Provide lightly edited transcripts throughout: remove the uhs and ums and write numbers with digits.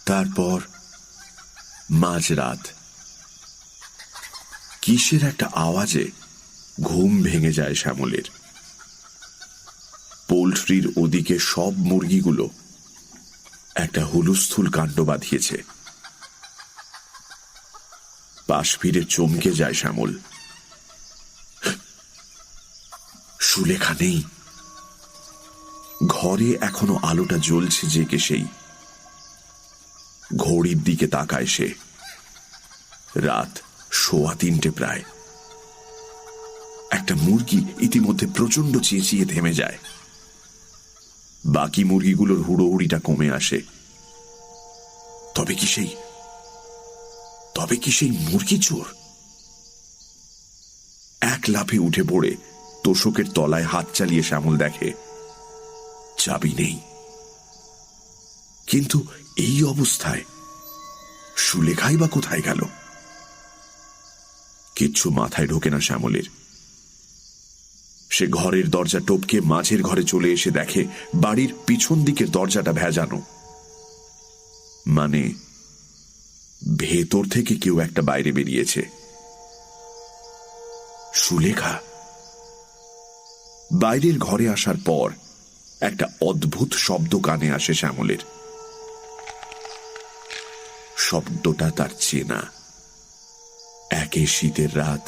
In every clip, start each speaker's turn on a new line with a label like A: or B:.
A: তারপর মাঝরাত কিসের একটা আওয়াজে ঘুম ভেঙে যায় শ্যামলের। পোল্ট্রির ওদিকে সব মুরগিগুলো একটা হুলস্থুল কাণ্ড বাঁধিয়েছে। পাশ ফিরে চমকে যায় শ্যামল। সুলেখা নেই। ঘরে এখনো আলোটা জ্বলছে জেগে সেই। ঘড়ির দিকে তাকায় সে। রাত 3:15 প্রায়। একটা মুরগি ইতিমধ্যে প্রচন্ড চেঁচিয়ে থেমে যায়। বাকি মুরগিগুলোর হুড়োহুড়িটা কমে আসে। তবে কি সেই মুরগি চোর? এক লাফে উঠে পড়ে তোশকের তলায় হাত চালিয়ে শ্যামল দেখে চাবি নেই। কিন্তু এই অবস্থায় সুলেখাই বা কোথায় গেল? কিচ্ছু মাথায় ঢোকে না শ্যামলের। সে ঘরের দরজা টপকে মাঝের ঘরে চলে এসে দেখে বাড়ির পিছন দিকের দরজাটা ভেজানো। মানে ভেতর থেকে কেউ একটা বাইরে বেরিয়েছে। সুলেখা। বাইরের ঘরে আসার পর একটা অদ্ভুত শব্দ কানে আসে শ্যামলের। শব্দটা তার চেনা। একে শীতের রাত,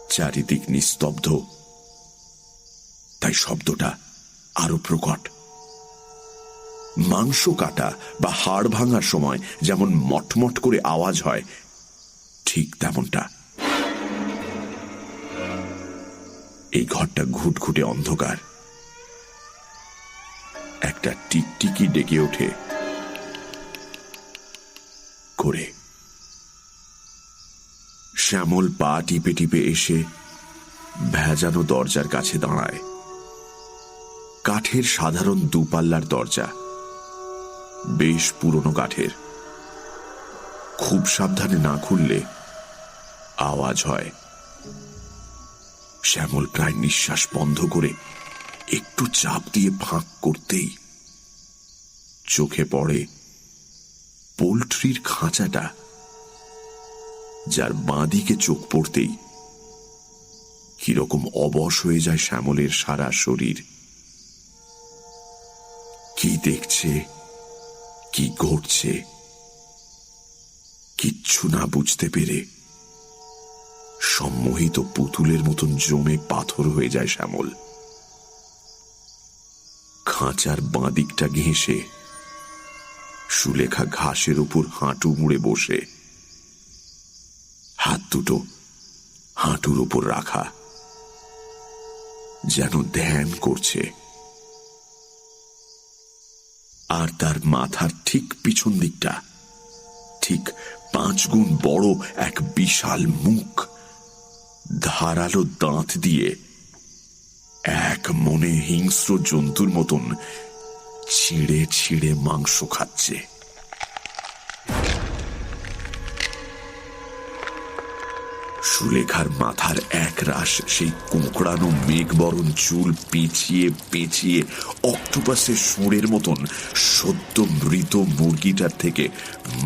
A: চারিদিক নিস্তব্ধ, তাই শব্দটা আরো প্রকট। মাংস কাটা বা হাড় ভাঙার সময় যেমন মটমট করে আওয়াজ হয়, ঠিক তেমনটা। এই ঘরটা ঘুটঘুটে অন্ধকার। একটা টিকটিকি ডেকে ওঠে করে। শ্যামল পা টিপে টিপে এসে ভেজানো দরজার কাছে দাঁড়ায়। কাঠের সাধারণ 2 পাল্লার দরজা, বেশ পুরনো কাঠের। খুব সাবধানে না খুললে আওয়াজ হয়। শ্যামল প্রায় নিঃশ্বাস বন্ধ করে একটু চাপ দিয়ে ফাঁক করতেই চোখে পড়ে পোল্ট্রির খাঁচাটা, যার বাঁদিকে চোখ পড়তেই কিরকম অবশ হয়ে যায় শ্যামলের সারা শরীর। কি দেখছে, কি ঘটছে কিচ্ছু না বুঝতে পেরে সম্মোহিত পুতুলের মতন জমে পাথর হয়ে যায় শ্যামল। খাঁচার বাঁদিকটা ঘেঁষে সুলেখা ঘাসের উপর হাঁটু মুড়ে বসে, হাত দুটো হাঁটুর উপর রাখা, যেন ধ্যান করছে। আর তার মাথার ঠিক পিছন দিকটা ঠিক 5 গুণ বড় এক বিশাল মুখ, ধারালো দাঁত দিয়ে এক মনে হিংস্র জন্তুর মতন ছিঁড়ে ছিঁড়ে মাংস খাচ্ছে। সুলেখার মাথার এক রাশ সেই কোঁকড়ানো মেঘবরণ চুল পেঁচিয়ে পেঁচিয়ে অক্টোপাসের সুঁড়ের মতন সদ্য মৃত মুরগিটার থেকে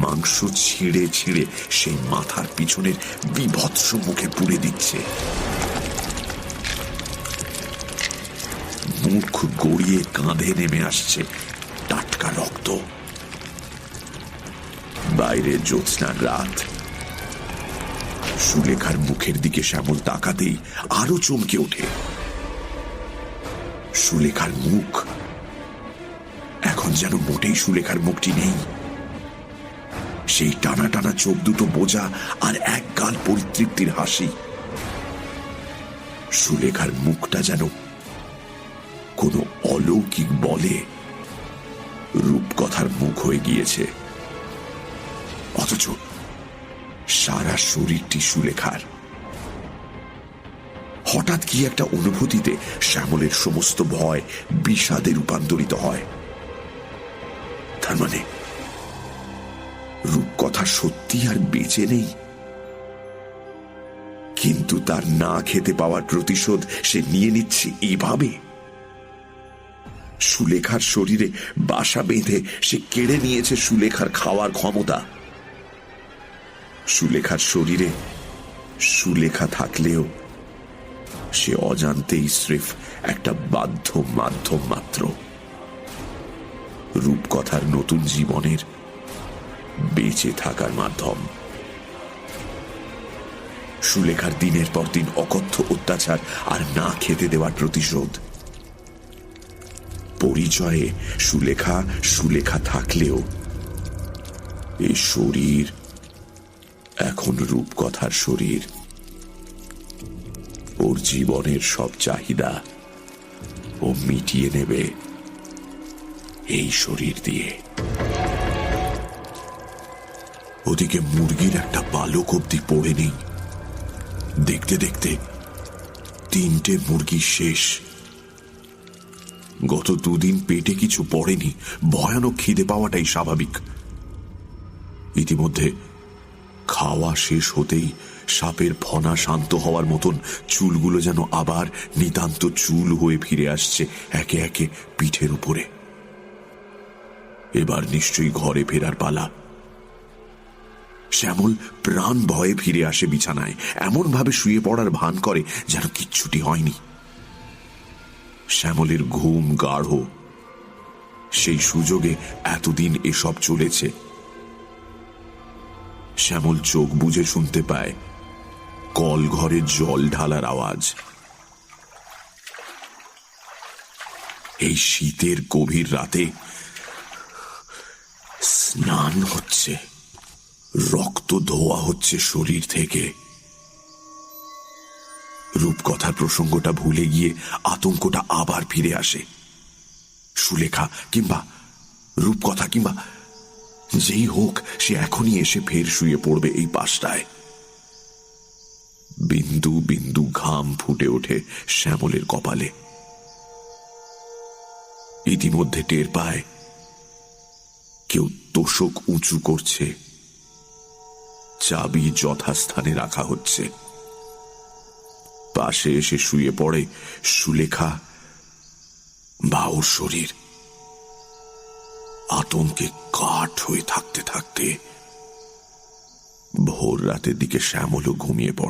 A: মাংস ছিঁড়ে ছিঁড়ে সেই মাথার পিছনের বিভৎস মুখে পুড়ে দিচ্ছে। মুখ গড়িয়ে কাঁধে নেমে আসছে টাটকা রক্ত। বাইরে জ্যোৎস্নার রাত। সুলেখার মুখের দিকে শ্যামল তাকাতেই আরো চমকে ওঠে। সুলেখার মুখ এখন যেন মোটেই সুলেখার মুখটি নেই। সেই টানা টানা চোখ দুটো বোঝা আর এক গাল পরিতৃপ্তির হাসি। সুলেখার মুখটা যেন কোনো অলৌকিক বলে রূপকথার মুখ হয়ে গিয়েছে, অথচ সারা শরীরটি সুলেখার। হঠাৎ কি একটা অনুভূতিতে শ্যামলের সমস্ত ভয় বিষাদে রূপান্তরিত হয়। তার মানে রূপকথা সত্যি আর বেঁচে নেই। কিন্তু তার না খেতে পাওয়ার প্রতিশোধ সে নিয়ে নিচ্ছে এইভাবে। সুলেখার শরীরে বাসা বেঁধে সে কেড়ে নিয়েছে সুলেখার খাওয়ার ক্ষমতা। সুলেখার শরীরে সুলেখা থাকলেও সে অজান্তেই স্রেফ একটা বাধ্য মাধ্যম মাত্র, রূপকথার নতুন জীবনের বেঁচে থাকার মাধ্যম। সুলেখার দিনের পর দিন অকথ্য অত্যাচার আর না খেতে দেওয়ার প্রতিশোধ। পরিচয়ে সুলেখা সুলেখা থাকলেও এই শরীর এখন রূপকথার শরীর। ওর জীবনের সব চাহিদা ও মিটিয়ে নেবে এই শরীর দিয়ে। ওদিকে মুরগির একটা পালক অব্দি পড়ে নেই। দেখতে দেখতে 3টে মুরগি শেষ। গত 2 দিন পেটে কিছু পড়েনি, ভয়ানক খিদে পাওয়াটাই স্বাভাবিক। ইতিমধ্যে খাওয়া শেষ হতেই সাপের ফনা শান্ত হওয়ার মতন চুলগুলো যেন আবার নিতান্ত চুল হয়ে ফিরে আসছে একে একে পিঠের উপরে। এবার নিশ্চয়ই ঘরে ফেরার পালা। শ্যামল প্রাণ ভয়ে ফিরে আসে বিছানায়, এমন ভাবে শুয়ে পড়ার ভান করে যেন কিচ্ছুটি হয়নি। শ্যামলের ঘুম গাঢ়। সেই সুযোগে এতদিন এসব চলেছে। শ্যামল চোখ বুজে শুনতে পায় কল ঘরে জল ঢালার আওয়াজ। এই শীতের গভীর রাতে স্নান হচ্ছে, রক্ত ধোয়া হচ্ছে শরীর থেকে। রূপকথার প্রসঙ্গটা ভুলে গিয়ে আতঙ্কটা আবার ফিরে আসে। সুলেখা কিংবা রূপকথা কিংবা যেই হোক, সে এখনই এসে ফের শুয়ে পড়বে এই পাশটায়। বিন্দু বিন্দু ঘাম ফুটে ওঠে শ্যামলের কপালে। ইতিমধ্যে টের পায় কেউ তোষক উঁচু করছে, চাবি যথাস্থানে রাখা হচ্ছে। পাশে এসে শুয়ে পড়ে সুলেখা বা ওর শরীর। আতঙ্কে কাঠ হয়ে থাকতে থাকতে ভোর রাতের দিকে শ্যামলও ঘুমিয়ে পড়ে।